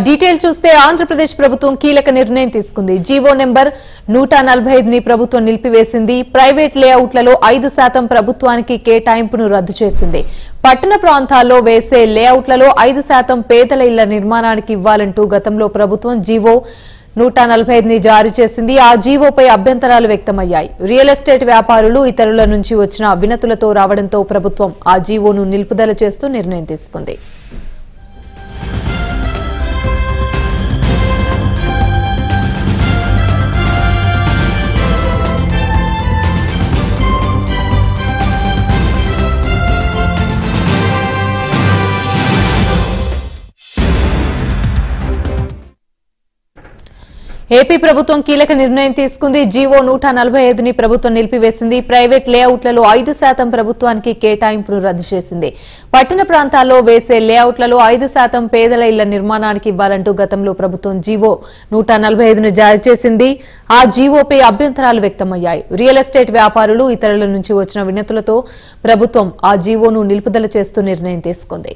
Detail చూస్తే ఆంధ్రప్రదేశ్ ప్రభుత్వం కీలక నిర్ణయం తీసుకుంది. జీవో నెంబర్ 145 ని ప్రభుత్వం నిలిపివేసింది. ప్రైవేట్ లేఅవుట్లలో 5% ప్రభుత్వానికి కేటాయింపును రద్దు చేసింది. పట్టణ ప్రాంతాల్లో వేసే లేఅవుట్లలో 5% పేదల ఇళ్ల నిర్మాణానికి ఇవ్వాలంటూ గతంలో ప్రభుత్వం జీవో 145 ని జారీ చేసింది. ఆ జీవోపై అభ్యంతరాలు వ్యక్తమయ్యాయి. రియల్ ఎస్టేట్ వ్యాపారులు ఇతరుల నుంచి వచ్చిన వినతులతో రావడంతో ప్రభుత్వం ఆ జీవోను నిలుపుదల చేస్తూ నిర్ణయం తీసుకుంది. ఏపీ ప్రభుత్వం కీలక నిర్ణయం తీసుకుంది. జీవో 145 ని ప్రభుత్వం నిలిపివేసింది. ప్రైవేట్ లేఅవుట్లలో 5% ప్రభుత్వానికి కేటాయింపును రద్దు చేసింది. పట్టణ ప్రాంతాల్లో వేసే లేఅవుట్లలో 5% పేదల ఇళ్ల నిర్మాణానికి ఇవ్వాలంటూ గతంలో ప్రభుత్వం జీవో 145 ను జారీ చేసింది. ఆ జీవోపై అభ్యంతరాలు వ్యక్తమయ్యాయి. రియల్ ఎస్టేట్ వ్యాపారులు ఇతరుల నుంచి వచ్చిన వినతులతో ప్రభుత్వం ఆ జీవోను నిలుపుదల చేస్తూ నిర్ణయం తీసుకుంది.